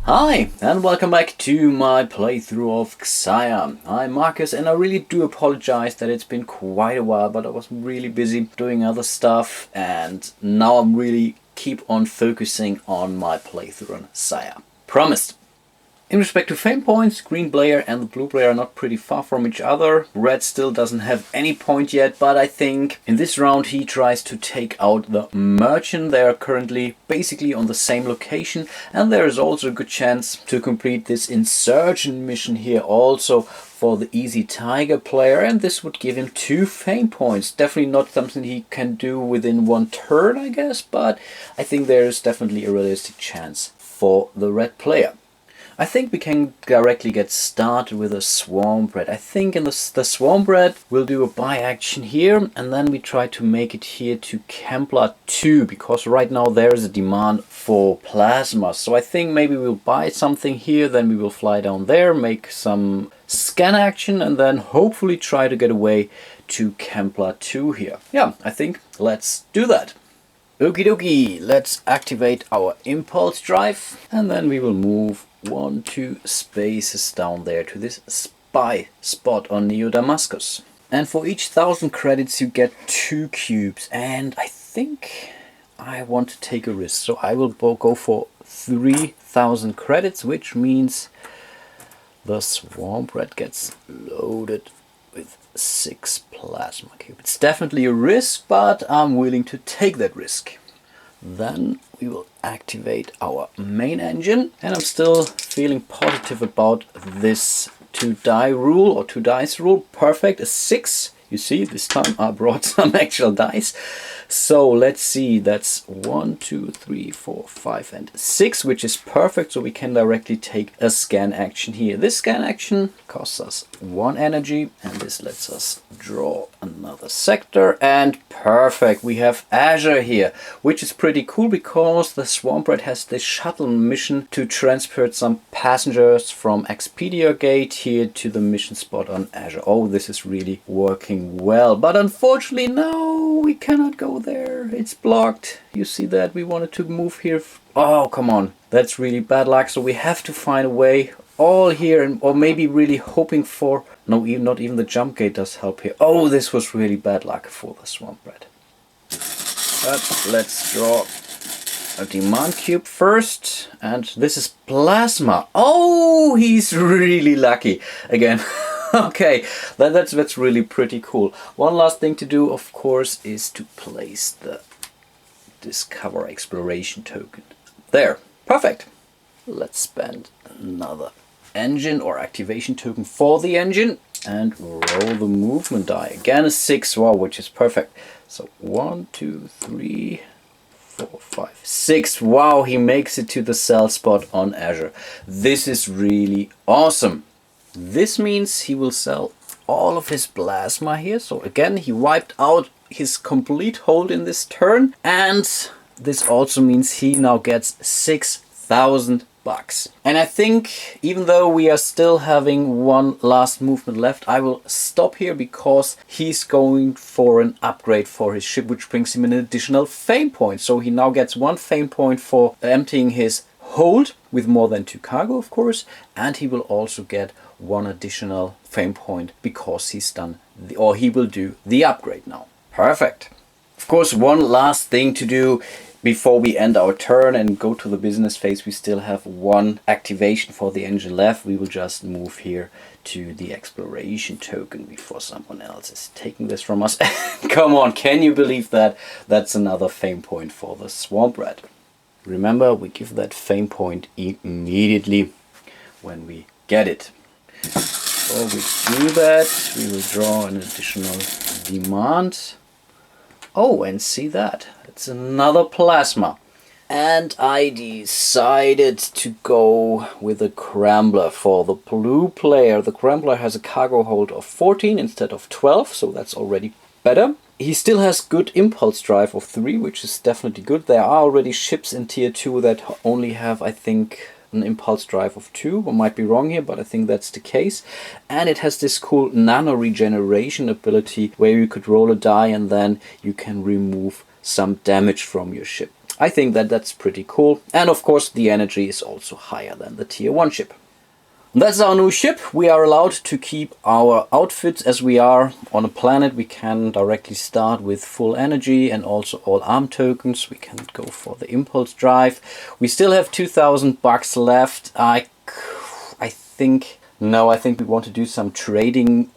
Hi and welcome back to my playthrough of Xayah. I'm Marcus and I really do apologize that it's been quite a while, but I was really busy doing other stuff and now I'm really keep on focusing on my playthrough on Xayah. Promised! In respect to fame points, green player and the blue player are not pretty far from each other. Red still doesn't have any point yet, but I think in this round he tries to take out the merchant. They are currently basically on the same location, and there is also a good chance to complete this insurgent mission here also for the easy tiger player, and this would give him 2 fame points. Definitely not something he can do within one turn, I guess, but I think there is definitely a realistic chance for the red player. I think we can directly get started with a Swarm Bread. I think in the Swarm Bread we'll do a buy action here, and then we try to make it here to Kempler 2, because right now there is a demand for plasma. So I think maybe we'll buy something here, then we will fly down there, make some scan action, and then hopefully try to get away to Kempler 2 here. Yeah, I think let's do that. Okie dokie, let's activate our impulse drive, and then we will move 1-2 spaces down there to this spy spot on Neo Damascus. And for each 1000 credits you get 2 cubes, and I think I want to take a risk, so I will go for 3000 credits, which means the Swarm Bread gets loaded with 6 plasma cubes. It's definitely a risk, but I'm willing to take that risk. Then we will activate our main engine, and I'm still feeling positive about this 2-die rule or 2 dice rule. Perfect, a 6. You see, this time I brought some actual dice. So let's see, that's 1, 2, 3, 4, 5 and 6, which is perfect, so we can directly take a scan action here. This scan action costs us 1 energy, and this lets us draw another sector, and perfect, we have Azure here, which is pretty cool because the Swarm Bread has this shuttle mission to transport some passengers from Expedia Gate here to the mission spot on Azure. Oh, this is really working well, but unfortunately no, we cannot go there. It's blocked. You see that? We wanted to move here. Oh, come on. That's really bad luck. So we have to find a way all here, and or maybe really hoping for... No, not even the jump gate does help here. Oh, this was really bad luck for the Swamp Bread. But let's draw a demand cube first, and this is plasma. Oh, he's really lucky again. Okay, that's really pretty cool. One last thing to do, of course, is to place the Discover Exploration token. There, perfect. Let's spend another engine or activation token for the engine and roll the movement die. Again, a 6, wow, which is perfect. So 1, 2, 3, 4, 5, 6. Wow, he makes it to the sell spot on Azure. This is really awesome. This means he will sell all of his plasma here. So again, he wiped out his complete hold in this turn. And this also means he now gets 6,000 bucks. And I think even though we are still having one last movement left, I will stop here because he's going for an upgrade for his ship, which brings him an additional fame point. So he now gets 1 fame point for emptying his hold with more than 2 cargo, of course, and he will also get 1 additional fame point because he's done he will do the upgrade now. Perfect. Of course, one last thing to do before we end our turn and go to the business phase. We still have 1 activation for the engine left. We will just move here to the exploration token before someone else is taking this from us. Come on, can you believe that? That's another fame point for the Swamp Bread. Remember, we give that fame point immediately when we get it. Before we do that, we will draw an additional demand. Oh, and see that. It's another plasma. And I decided to go with a Crambler for the blue player. The Crambler has a cargo hold of 14 instead of 12, so that's already better. He still has good impulse drive of 3, which is definitely good. There are already ships in tier 2 that only have, I think, an impulse drive of 2. I might be wrong here, but I think that's the case. And it has this cool nano regeneration ability where you could roll a die and then you can remove some damage from your ship. I think that that's pretty cool. And of course the energy is also higher than the tier 1 ship. That's our new ship. We are allowed to keep our outfits as we are on a planet. We can directly start with full energy and also all arm tokens. We can go for the impulse drive. We still have 2,000 bucks left. I think we want to do some trading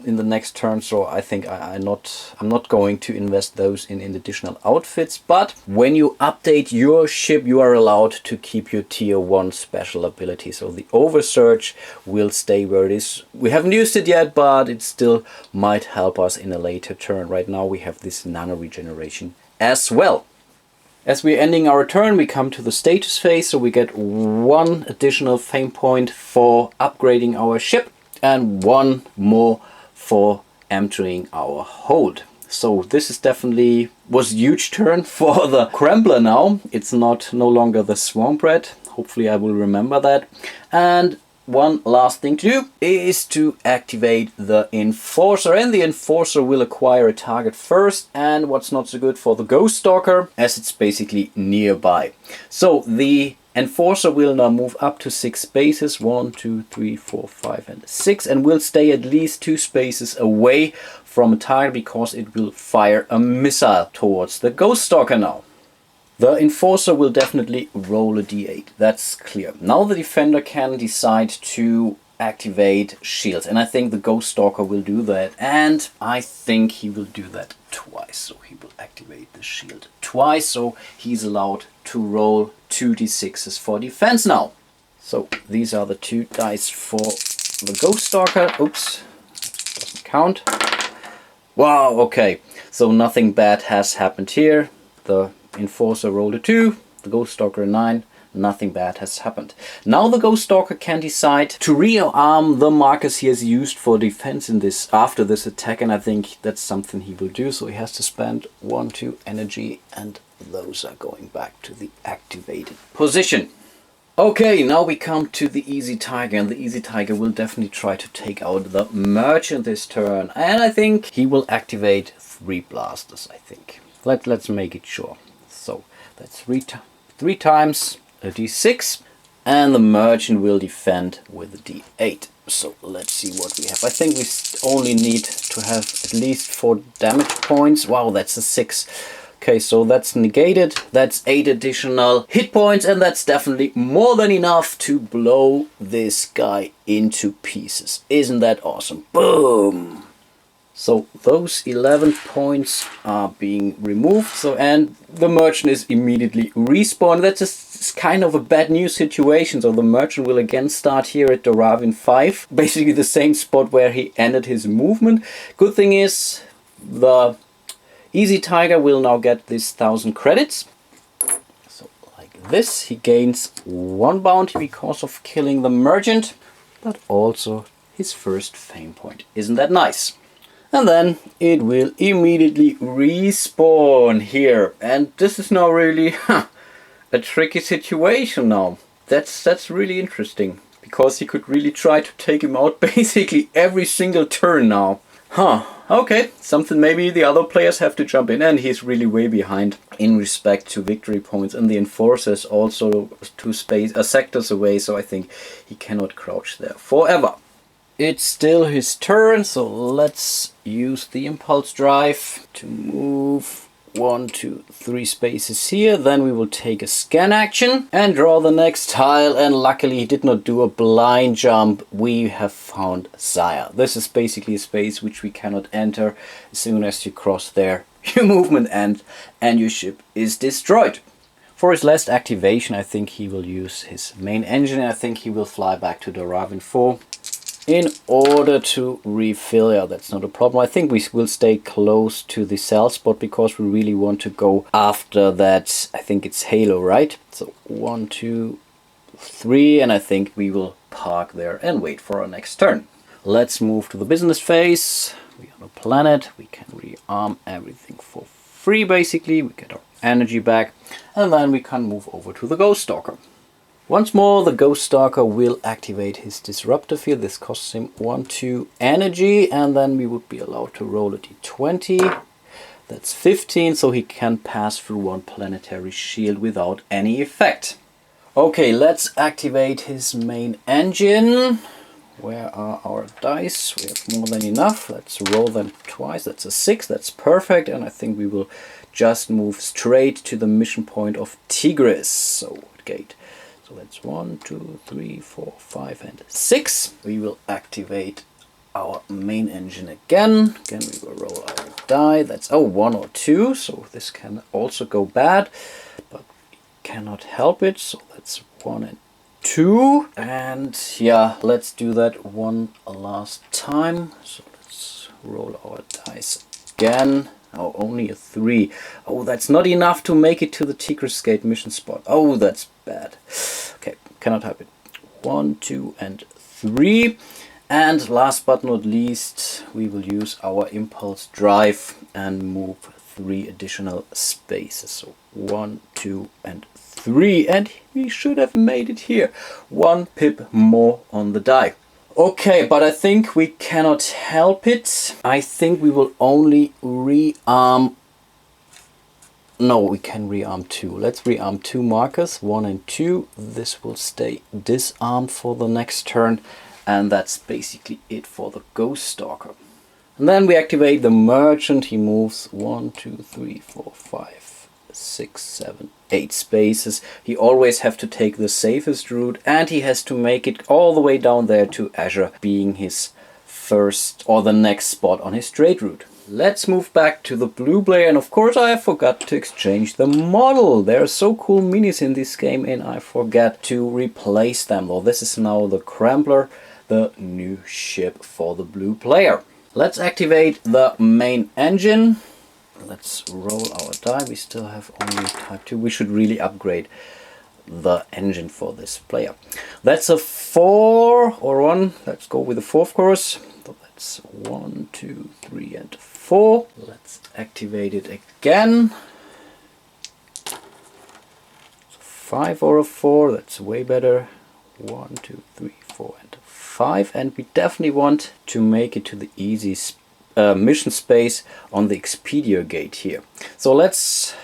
in the next turn, so I think I'm not going to invest those in additional outfits. But when you update your ship, you are allowed to keep your tier 1 special ability, so the oversearch will stay where it is. We haven't used it yet, but it still might help us in a later turn. Right now we have this nano regeneration as well. As we're ending our turn, we come to the status phase, so we get 1 additional fame point for upgrading our ship and 1 more for emptying our hold. So this is definitely was a huge turn for the Crumbler now. It's no longer the Swamp Rat. Hopefully I will remember that. And one last thing to do is to activate the Enforcer, and the Enforcer will acquire a target first, and what's not so good for the Ghost Stalker, as it's basically nearby. So the Enforcer will now move up to 6 spaces, 1, 2, 3, 4, 5 and 6, and will stay at least 2 spaces away from a target because it will fire a missile towards the Ghost Stalker now. The Enforcer will definitely roll a d8, that's clear. Now the Defender can decide to activate shields, and I think the Ghost Stalker will do that, and I think he will do that twice. So he will activate the shield twice, so he's allowed to roll 2d6s for defense now. So these are the 2 dice for the Ghost Stalker. Oops, doesn't count. Wow, okay, so nothing bad has happened here. The Enforcer rolled a 2, the Ghost Stalker a 9, nothing bad has happened. Now the Ghost Stalker can decide to rearm the markers he has used for defense in this after this attack, and I think that's something he will do. So he has to spend 1, 2 energy, and those are going back to the activated position. Okay, now we come to the Easy Tiger, and the Easy Tiger will definitely try to take out the Merchant this turn, and I think he will activate 3 blasters, I think. Let's make it sure. So that's 3 times a d6, and the Merchant will defend with a d8. So let's see what we have. I think we only need to have at least 4 damage points. Wow, that's a 6. Okay, so that's negated. That's 8 additional hit points, and that's definitely more than enough to blow this guy into pieces. Isn't that awesome? Boom! So those 11 points are being removed. So, and the Merchant is immediately respawned. That's just kind of a bad news situation. So the Merchant will again start here at the Ravin 5. Basically the same spot where he ended his movement. Good thing is the Easy Tiger will now get this 1,000 credits. So like this, he gains 1 bounty because of killing the Merchant, but also his first fame point. Isn't that nice? And then it will immediately respawn here. And this is now really a tricky situation now. That's really interesting, because he could really try to take him out basically every single turn now. Okay, something maybe the other players have to jump in, and he's really way behind in respect to victory points, and the Enforcer is also 2 sectors away, so I think he cannot crouch there forever. It's still his turn, so let's use the impulse drive to move 1, 2, 3 spaces here. Then we will take a scan action and draw the next tile, and luckily he did not do a blind jump. We have found Sire. This is basically a space which we cannot enter. As soon as you cross there, your movement ends and your ship is destroyed. For his last activation, I think he will use his main engine. I think he will fly back to the Ravin 4. In order to refill. Yeah, that's not a problem. I think we will stay close to the cell spot because we really want to go after that. I think it's Halo, right? So 1, 2, 3, and I think we will park there and wait for our next turn. Let's move to the business phase. We are on a planet. We can rearm everything for free basically. We get our energy back, and then we can move over to the Ghost Stalker. Once more, the Ghost Stalker will activate his Disruptor Field. This costs him 1, 2 energy, and then we would be allowed to roll a d20. That's 15, so he can pass through one planetary shield without any effect. Okay, let's activate his main engine. Where are our dice? We have more than enough. Let's roll them twice. That's a 6, that's perfect. And I think we will just move straight to the mission point of Tigris. So, gate. So that's 1, 2, 3, 4, 5, and 6. We will activate our main engine again. Again, we will roll our die. That's 1 or 2. So this can also go bad, but we cannot help it. So that's 1 and 2. And yeah, let's do that one last time. So let's roll our dice again. Oh, only a 3. Oh, that's not enough to make it to the Tigris Gate mission spot. Oh, that's bad. Okay, cannot help it. 1, 2, and 3. And last but not least, we will use our impulse drive and move 3 additional spaces. So 1, 2, and 3. And we should have made it here. 1 pip more on the die. Okay, but I think we cannot help it. I think we will only rearm. No, we can rearm 2. Let's rearm 2 markers, 1 and 2. This will stay disarmed for the next turn. And that's basically it for the Ghost Stalker. And then we activate the Merchant. He moves 1, 2, 3, 4, 5, 6, 7, 8 spaces. He always have to take the safest route, and he has to make it all the way down there to Azure, being his first or the next spot on his straight route. Let's move back to the blue player, and of course I forgot to exchange the model. There are so cool minis in this game and I forgot to replace them. Well, this is now the Crumbler, the new ship for the blue player. Let's activate the main engine. Let's roll our die. We still have only type 2. We should really upgrade the engine for this player. That's a 4 or 1. Let's go with the 4, of course. So that's 1, 2, 3, and 4. Let's activate it again. So 5 or a 4. That's way better. 1, 2, 3, 4, and 5. And we definitely want to make it to the easy mission space on the Expedia gate here. So let's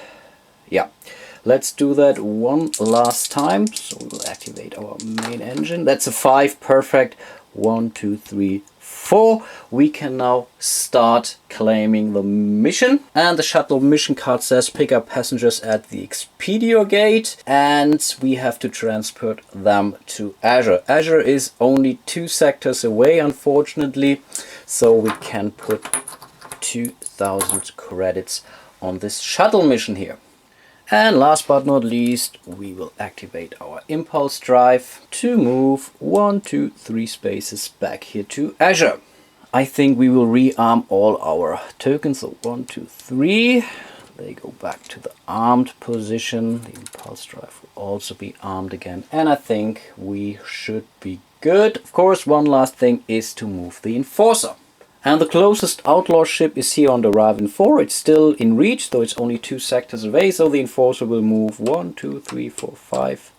do that one last time. So we will activate our main engine. That's a 5, perfect. 1, 2, 3, 4. We can now start claiming the mission. And the shuttle mission card says pick up passengers at the Expedia gate, and we have to transport them to Azure. Azure is only 2 sectors away, unfortunately, so we can put 2,000 credits on this shuttle mission here. And last but not least, we will activate our impulse drive to move 1, 2, 3 spaces back here to Azure. I think we will rearm all our tokens. So 1, 2, 3. They go back to the armed position. The impulse drive will also be armed again. And I think we should be good. Of course, one last thing is to move the enforcer. And the closest outlaw ship is here on the Raven 4. It's still in reach, though it's only 2 sectors away. So the enforcer will move 1, 2, 3, 4, 5,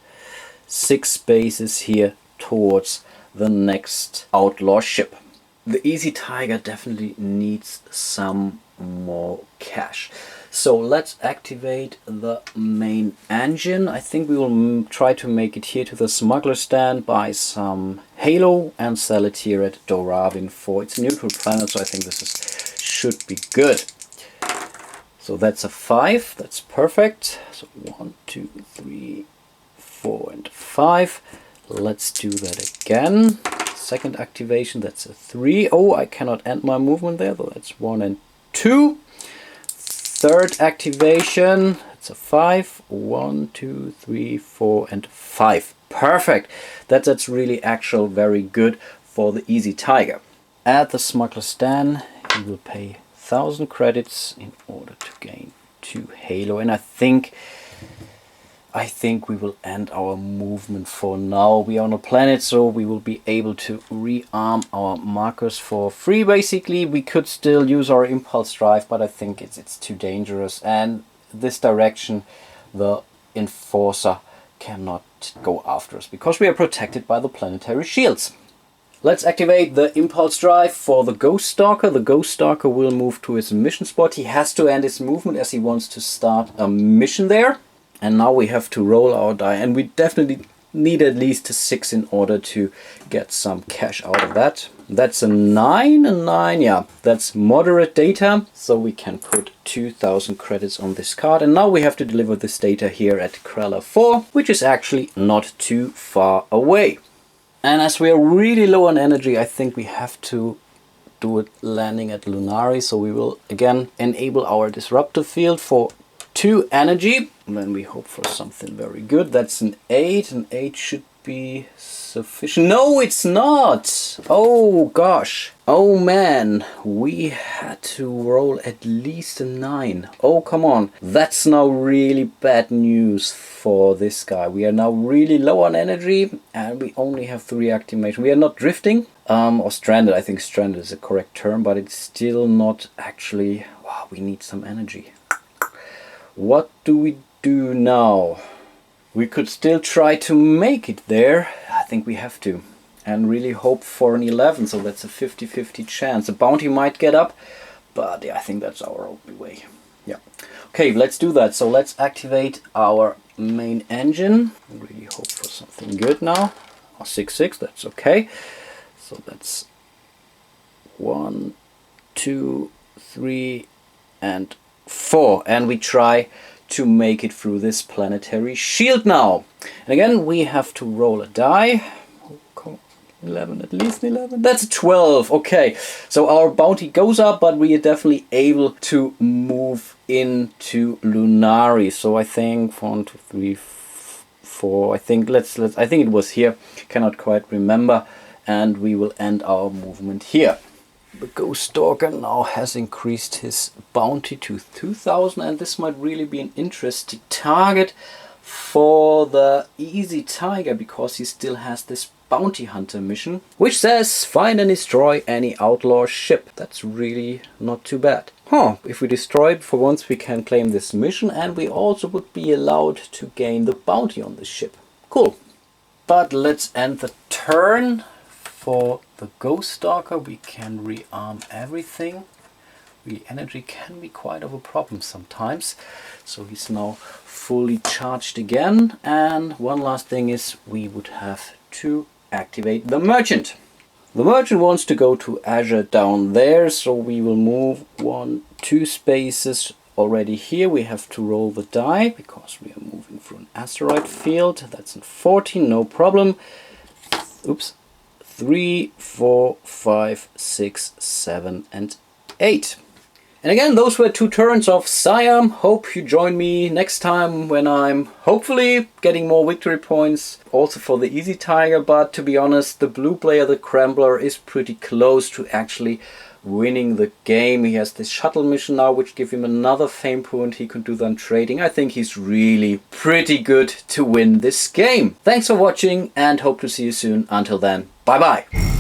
6 spaces here towards the next outlaw ship. The Easy Tiger definitely needs some more cash. So let's activate the main engine. I think we will try to make it here to the smuggler stand, buy some Halo and sell it here at Doravin 4. It's a neutral planet, so I think this should be good. So that's a 5, that's perfect. So 1, 2, 3, 4, and 5. Let's do that again. Second activation, that's a 3. Oh, I cannot end my movement there, though that's 1 and 2. Third activation, it's a 5. 1, 2, 3, 4, and 5. Perfect. That's really actual very good for the Easy Tiger. At the smuggler stand, you will pay 1,000 credits in order to gain 2 Halo. And I think we will end our movement for now. We are on a planet, so we will be able to rearm our markers for free, basically. We could still use our impulse drive, but I think it's too dangerous. And this direction, the enforcer cannot go after us, because we are protected by the planetary shields. Let's activate the impulse drive for the Ghost Stalker. The Ghost Stalker will move to his mission spot. He has to end his movement as he wants to start a mission there. And now we have to roll our die, and we definitely need at least a 6 in order to get some cash out of that. That's a 9, yeah, that's moderate data, so we can put 2000 credits on this card. And now we have to deliver this data here at Krella 4, which is actually not too far away. And as we are really low on energy, I think we have to do it landing at Lunari. So we will again enable our disruptor field for 2 energy. And then we hope for something very good. That's an 8. An 8 should be sufficient. No, it's not! Oh gosh. Oh man, we had to roll at least a 9. Oh, come on. That's now really bad news for this guy. We are now really low on energy and we only have 3 activation. We are not drifting or stranded. I think stranded is a correct term, but it's still not actually... Wow, we need some energy. What do we do now? We could still try to make it there. I think we have to. And really hope for an 11, so that's a 50-50 chance. The bounty might get up, but yeah, I think that's our only way. Yeah. Okay, let's do that. So let's activate our main engine. Really hope for something good now. Oh, 6-6, that's okay. So that's 1, 2, 3, and 4. And we try to make it through this planetary shield now. And again, we have to roll a die. 11, at least 11. That's a 12. Okay, so our bounty goes up, but we are definitely able to move into Lunari. So I think 1, 2, 3, 4. I think I think it was here. Cannot quite remember. And we will end our movement here. The Ghost Stalker now has increased his bounty to 2000, and this might really be an interesting target for the Easy Tiger, because he still has this bounty hunter mission, which says find and destroy any outlaw ship. That's really not too bad. If we destroy it for once, we can claim this mission, and we also would be allowed to gain the bounty on this ship. Cool. But let's end the turn. For the Ghost Stalker, we can rearm everything. Really, energy can be quite of a problem sometimes. So he's now fully charged again. And one last thing is we would have to activate the Merchant. The Merchant wants to go to Azure down there, so we will move 1, 2 spaces already here. We have to roll the die because we are moving through an asteroid field. That's in 14, no problem. Oops. 3, 4, 5, 6, 7, and 8. And again, those were 2 turns of Siam. Hope you join me next time when I'm hopefully getting more victory points also for the Easy Tiger. But to be honest, the blue player, the Crambler, is pretty close to actually winning the game. He has this shuttle mission now, which gives him another fame point. He can do then trading. I think he's really pretty good to win this game. Thanks for watching and hope to see you soon. Until then, bye bye.